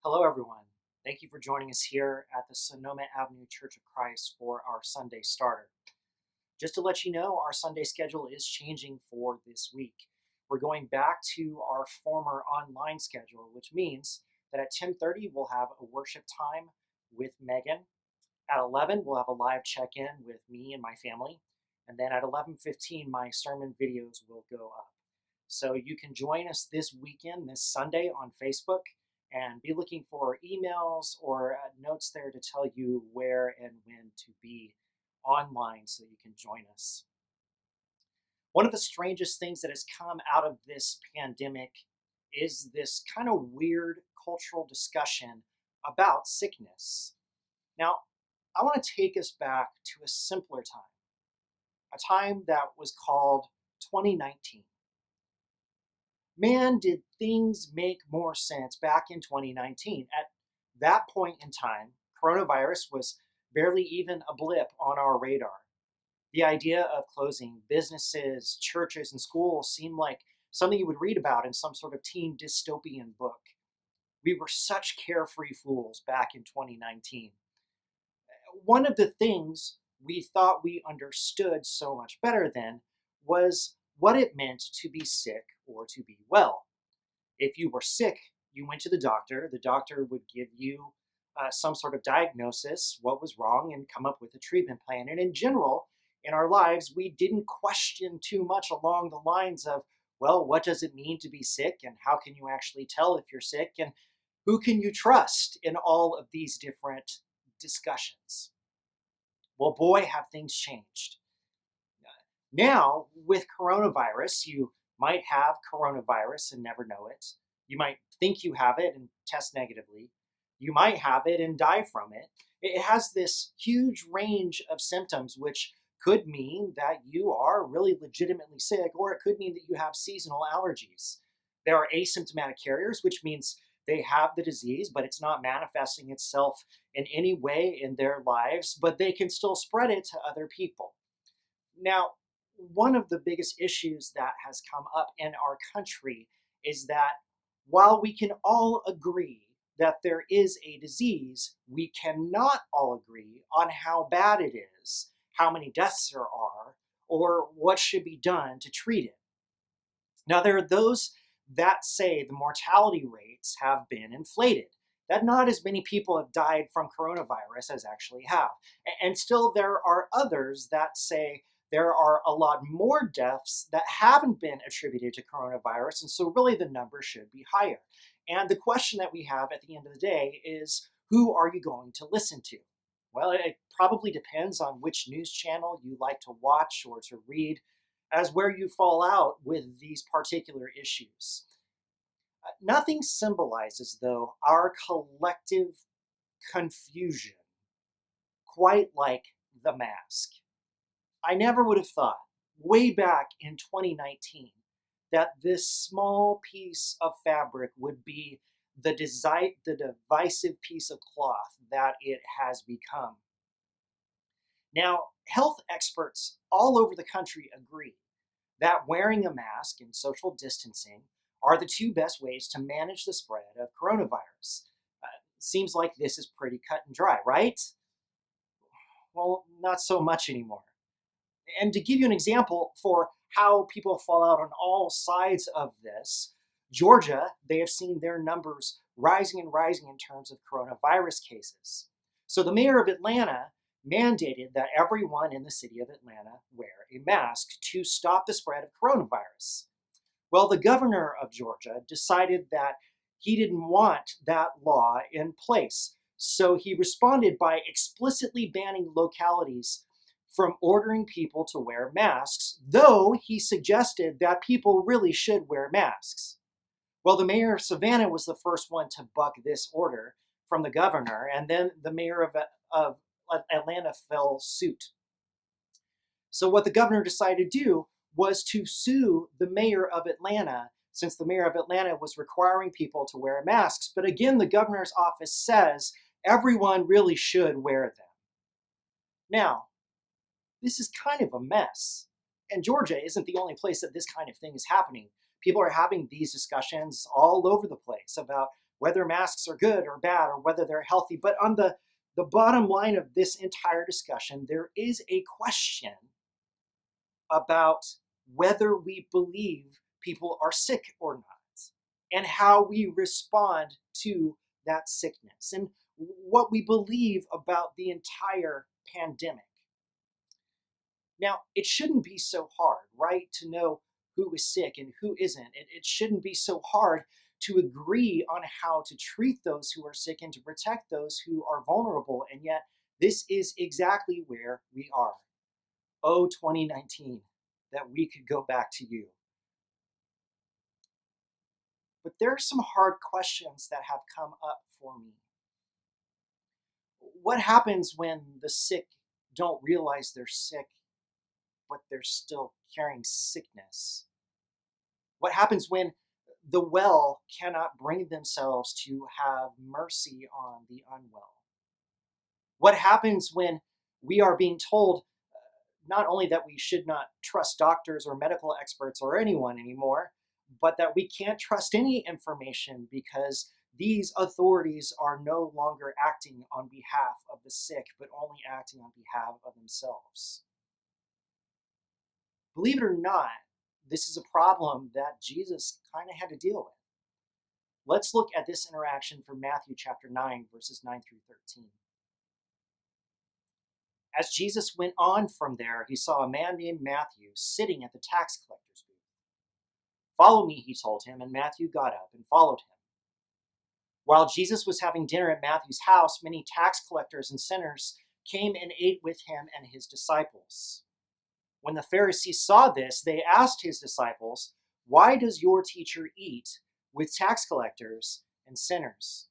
Hello, everyone. Thank you for joining us here at the Sonoma Avenue Church of Christ for our Sunday starter. Just to let you know, our Sunday schedule is changing for this week. We're going back to our former online schedule, which means that at 10:30 we'll have a worship time with Megan. At 11 we'll have a live check-in with me and my family, and then at 11:15 my sermon videos will go up. So you can join us this weekend, this Sunday on Facebook, and be looking for emails or notes there to tell you where and when to be online so you can join us. One of the strangest things that has come out of this pandemic is this kind of weird cultural discussion about sickness. Now, I want to take us back to a simpler time, a time that was called 2019. Man, did things make more sense back in 2019. At that point in time, coronavirus was barely even a blip on our radar. The idea of closing businesses, churches, and schools seemed like something you would read about in some sort of teen dystopian book. We were such carefree fools back in 2019. One of the things we thought we understood so much better then was what it meant to be sick or to be well. If you were sick, you went to the doctor. The doctor would give you some sort of diagnosis, what was wrong, and come up with a treatment plan. And in general, in our lives, we didn't question too much along the lines of, well, what does it mean to be sick? And how can you actually tell if you're sick? And who can you trust in all of these different discussions? Well, boy, have things changed. Now, with coronavirus, you might have coronavirus and never know it. You might think you have it and test negatively. You might have it and die from it. It has this huge range of symptoms, which could mean that you are really legitimately sick, or it could mean that you have seasonal allergies. There are asymptomatic carriers, which means they have the disease, but it's not manifesting itself in any way in their lives, but they can still spread it to other people. Now, one of the biggest issues that has come up in our country is that while we can all agree that there is a disease, we cannot all agree on how bad it is, how many deaths there are, or what should be done to treat it. Now, there are those that say the mortality rates have been inflated, that not as many people have died from coronavirus as actually have. And still, there are others that say there are a lot more deaths that haven't been attributed to coronavirus, and so really the number should be higher. And the question that we have at the end of the day is, who are you going to listen to? Well, it probably depends on which news channel you like to watch or to read, as where you fall out with these particular issues. Nothing symbolizes, though, our collective confusion quite like the mask. I never would have thought, way back in 2019, that this small piece of fabric would be the divisive piece of cloth that it has become. Now, health experts all over the country agree that wearing a mask and social distancing are the two best ways to manage the spread of coronavirus. Seems like this is pretty cut and dry, right? Well, not so much anymore. And to give you an example for how people fall out on all sides of this, Georgia, they have seen their numbers rising and rising in terms of coronavirus cases. So the mayor of Atlanta mandated that everyone in the city of Atlanta wear a mask to stop the spread of coronavirus. Well, the governor of Georgia decided that he didn't want that law in place. So he responded by explicitly banning localities from ordering people to wear masks, though he suggested that people really should wear masks. Well, the mayor of Savannah was the first one to buck this order from the governor, and then the mayor of Atlanta fell suit. So what the governor decided to do was to sue the mayor of Atlanta, since the mayor of Atlanta was requiring people to wear masks. But again, the governor's office says everyone really should wear them. Now, this is kind of a mess. And Georgia isn't the only place that this kind of thing is happening. People are having these discussions all over the place about whether masks are good or bad or whether they're healthy. But on the bottom line of this entire discussion, there is a question about whether we believe people are sick or not, and how we respond to that sickness, and what we believe about the entire pandemic. Now, it shouldn't be so hard, right, to know who is sick and who isn't. It shouldn't be so hard to agree on how to treat those who are sick and to protect those who are vulnerable. And yet, this is exactly where we are. Oh, 2019, that we could go back to you. But there are some hard questions that have come up for me. What happens when the sick don't realize they're sick, but they're still carrying sickness? What happens when the well cannot bring themselves to have mercy on the unwell? What happens when we are being told not only that we should not trust doctors or medical experts or anyone anymore, but that we can't trust any information because these authorities are no longer acting on behalf of the sick, but only acting on behalf of themselves? Believe it or not, this is a problem that Jesus kind of had to deal with. Let's look at this interaction from Matthew chapter 9, verses 9 through 13. As Jesus went on from there, he saw a man named Matthew sitting at the tax collector's booth. "Follow me," he told him, and Matthew got up and followed him. While Jesus was having dinner at Matthew's house, many tax collectors and sinners came and ate with him and his disciples. When the Pharisees saw this, they asked his disciples, "Why does your teacher eat with tax collectors and sinners?"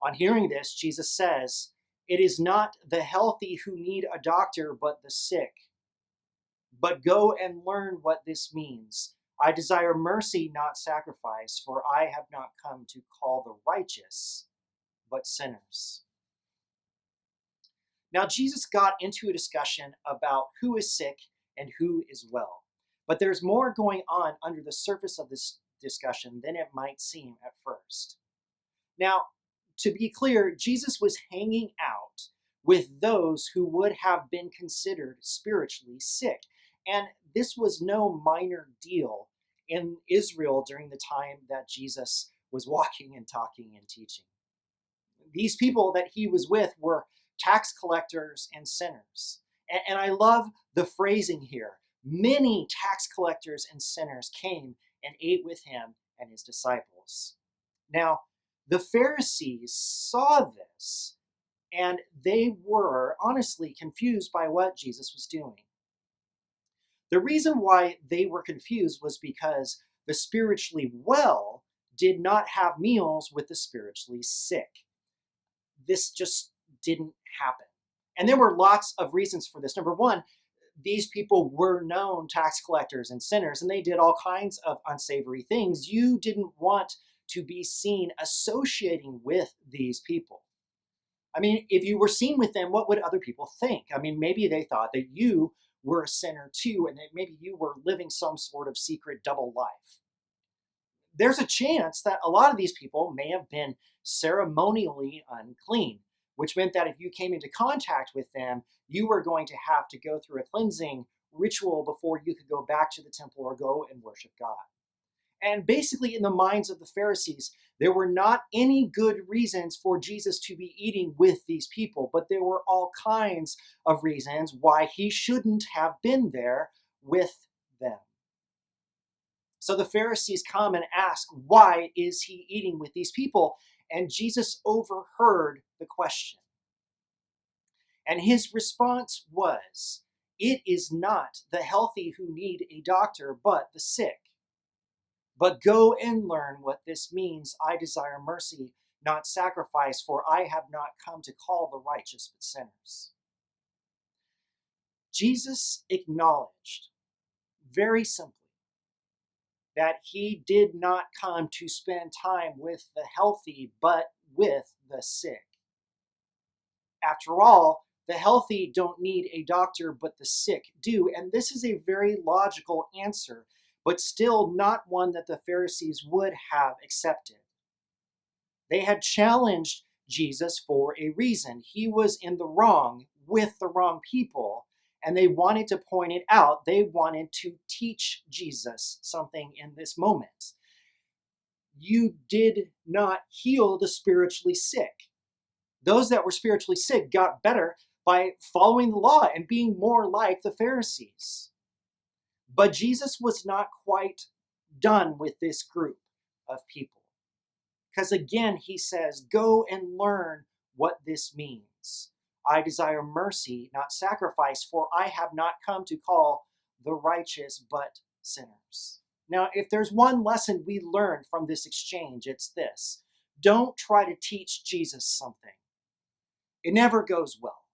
On hearing this, Jesus says, "It is not the healthy who need a doctor, but the sick. But go and learn what this means. I desire mercy, not sacrifice, for I have not come to call the righteous, but sinners." Now, Jesus got into a discussion about who is sick and who is well. But there's more going on under the surface of this discussion than it might seem at first. Now, to be clear, Jesus was hanging out with those who would have been considered spiritually sick. And this was no minor deal in Israel during the time that Jesus was walking and talking and teaching. These people that he was with were tax collectors and sinners. And I love the phrasing here. Many tax collectors and sinners came and ate with him and his disciples. Now, the Pharisees saw this, and they were honestly confused by what Jesus was doing. The reason why they were confused was because the spiritually well did not have meals with the spiritually sick. This just didn't happen. And there were lots of reasons for this. Number one, these people were known tax collectors and sinners, and they did all kinds of unsavory things. You didn't want to be seen associating with these people. I mean, if you were seen with them, what would other people think? I mean, maybe they thought that you were a sinner too, and that maybe you were living some sort of secret double life. There's a chance that a lot of these people may have been ceremonially unclean, which meant that if you came into contact with them, you were going to have to go through a cleansing ritual before you could go back to the temple or go and worship God. And basically, in the minds of the Pharisees, there were not any good reasons for Jesus to be eating with these people, but there were all kinds of reasons why he shouldn't have been there with them. So the Pharisees come and ask, why is he eating with these people? And Jesus overheard the question. And his response was, "It is not the healthy who need a doctor, but the sick. But go and learn what this means. I desire mercy, not sacrifice, for I have not come to call the righteous, but sinners." Jesus acknowledged very simply that he did not come to spend time with the healthy, but with the sick. After all, the healthy don't need a doctor, but the sick do. And this is a very logical answer, but still not one that the Pharisees would have accepted. They had challenged Jesus for a reason. He was in the wrong with the wrong people, and they wanted to point it out. They wanted to teach Jesus something in this moment. You did not heal the spiritually sick. Those that were spiritually sick got better by following the law and being more like the Pharisees. But Jesus was not quite done with this group of people. Because again, he says, go and learn what this means. I desire mercy, not sacrifice, for I have not come to call the righteous, but sinners. Now, if there's one lesson we learn from this exchange, it's this. Don't try to teach Jesus something. It never goes well.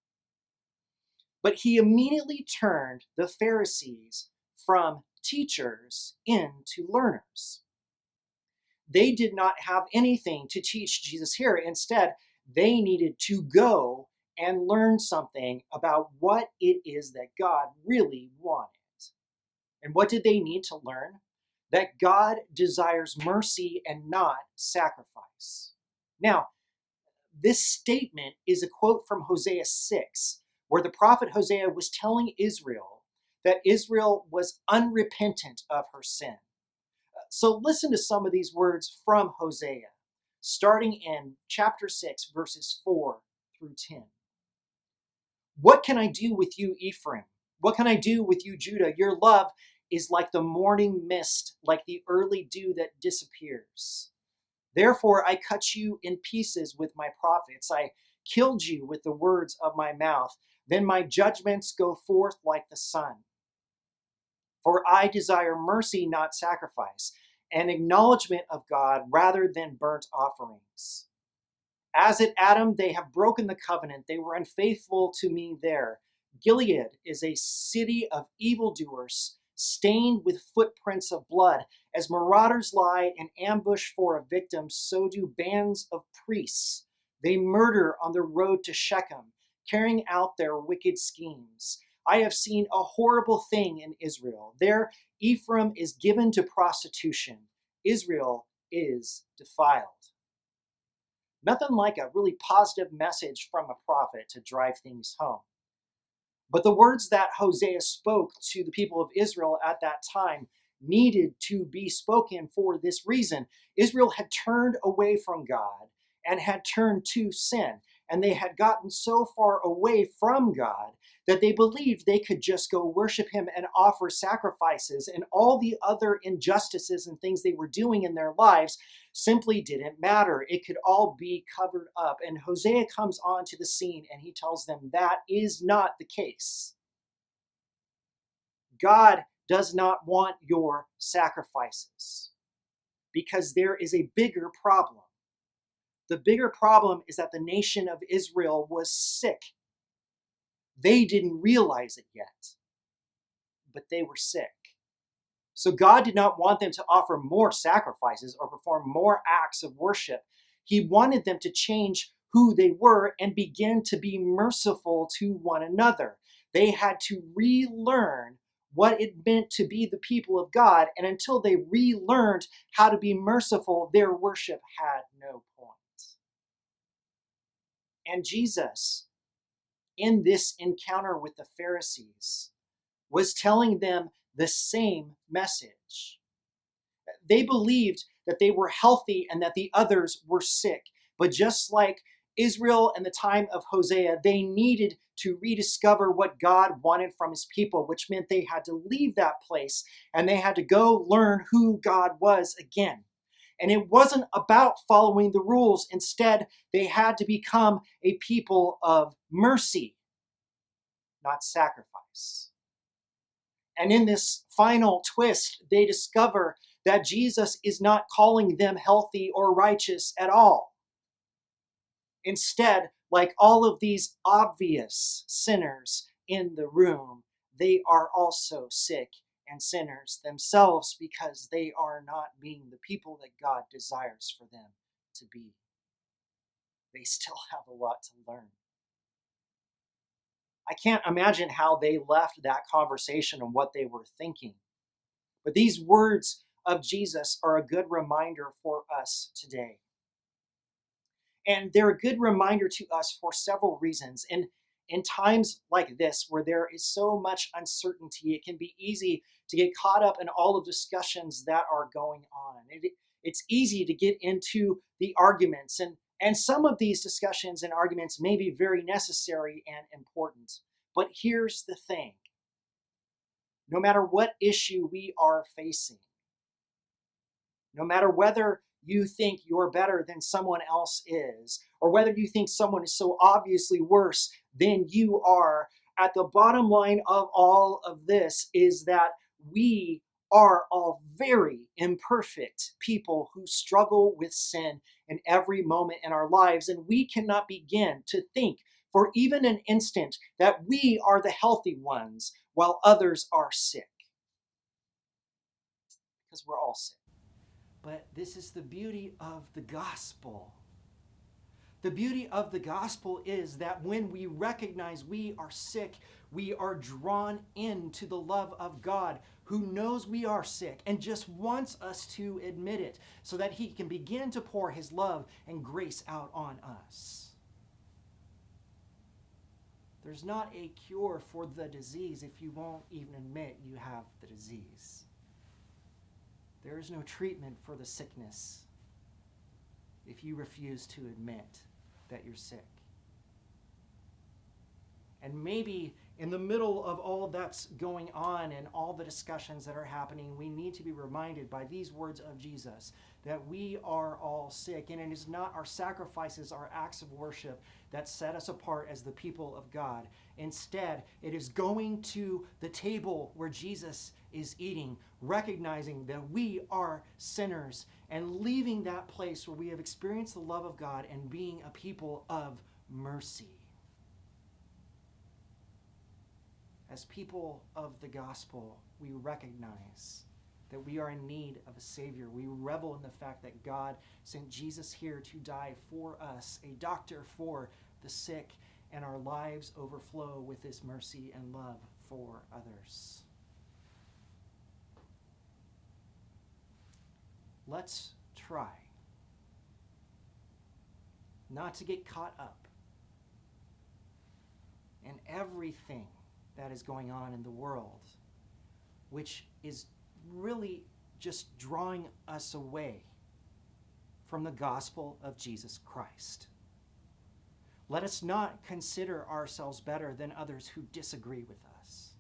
But he immediately turned the Pharisees from teachers into learners. They did not have anything to teach Jesus here. Instead, they needed to go and learn something about what it is that God really wanted. And what did they need to learn? That God desires mercy and not sacrifice. Now, this statement is a quote from Hosea 6, where the prophet Hosea was telling Israel that Israel was unrepentant of her sin. So listen to some of these words from Hosea, starting in chapter 6, verses 4 through 10. What can I do with you, Ephraim? What can I do with you, Judah? Your love is like the morning mist, like the early dew that disappears. Therefore, I cut you in pieces with my prophets. I killed you with the words of my mouth. Then my judgments go forth like the sun. For I desire mercy, not sacrifice, and acknowledgement of God rather than burnt offerings. As at Adam, they have broken the covenant. They were unfaithful to me there. Gilead is a city of evildoers, stained with footprints of blood. As marauders lie in ambush for a victim, so do bands of priests. They murder on the road to Shechem, carrying out their wicked schemes. I have seen a horrible thing in Israel. There, Ephraim is given to prostitution. Israel is defiled. Nothing like a really positive message from a prophet to drive things home. But the words that Hosea spoke to the people of Israel at that time needed to be spoken for this reason. Israel had turned away from God and had turned to sin. And they had gotten so far away from God that they believed they could just go worship him and offer sacrifices, and all the other injustices and things they were doing in their lives simply didn't matter. It could all be covered up. And Hosea comes onto the scene and he tells them that is not the case. God does not want your sacrifices because there is a bigger problem. The bigger problem is that the nation of Israel was sick. They didn't realize it yet, but they were sick. So God did not want them to offer more sacrifices or perform more acts of worship. He wanted them to change who they were and begin to be merciful to one another. They had to relearn what it meant to be the people of God, and until they relearned how to be merciful, their worship had no point. And Jesus, in this encounter with the Pharisees, was telling them the same message. They believed that they were healthy and that the others were sick. But just like Israel in the time of Hosea, they needed to rediscover what God wanted from his people, which meant they had to leave that place and they had to go learn who God was again. And it wasn't about following the rules. Instead, they had to become a people of mercy, not sacrifice. And in this final twist, they discover that Jesus is not calling them healthy or righteous at all. Instead, like all of these obvious sinners in the room, they are also sick and sinners themselves because they are not being the people that God desires for them to be. They still have a lot to learn. I can't imagine how they left that conversation and what they were thinking. But these words of Jesus are a good reminder for us today. And they're a good reminder to us for several reasons. And in times like this, where there is so much uncertainty, it can be easy to get caught up in all of discussions that are going on. It's easy to get into the arguments, and some of these discussions and arguments may be very necessary and important. But here's the thing: no matter what issue we are facing, no matter whether you think you're better than someone else is, or whether you think someone is so obviously worse than you are, at the bottom line of all of this is that we are all very imperfect people who struggle with sin in every moment in our lives. And we cannot begin to think for even an instant that we are the healthy ones while others are sick. Because we're all sick. But this is the beauty of the gospel. The beauty of the gospel is that when we recognize we are sick, we are drawn into the love of God, who knows we are sick and just wants us to admit it so that he can begin to pour his love and grace out on us. There's not a cure for the disease if you won't even admit you have the disease. There is no treatment for the sickness if you refuse to admit that you're sick. And maybe in the middle of all that's going on and all the discussions that are happening, we need to be reminded by these words of Jesus that we are all sick. And it is not our sacrifices, our acts of worship that set us apart as the people of God. Instead, it is going to the table where Jesus is eating, recognizing that we are sinners, and leaving that place where we have experienced the love of God and being a people of mercy. As people of the gospel, we recognize that we are in need of a Savior. We revel in the fact that God sent Jesus here to die for us, a doctor for the sick, and our lives overflow with His mercy and love for others. Let's try not to get caught up in everything that is going on in the world, which is really just drawing us away from the gospel of Jesus Christ. Let us not consider ourselves better than others who disagree with us.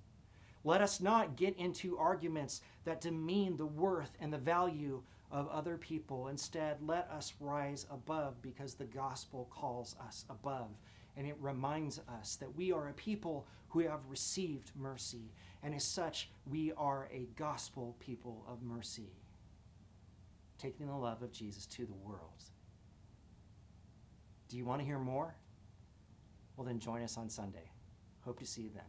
Let us not get into arguments that demean the worth and the value of other people. Instead, let us rise above, because the gospel calls us above. And it reminds us that we are a people who have received mercy. And as such, we are a gospel people of mercy, taking the love of Jesus to the world. Do you want to hear more? Well, then join us on Sunday. Hope to see you then.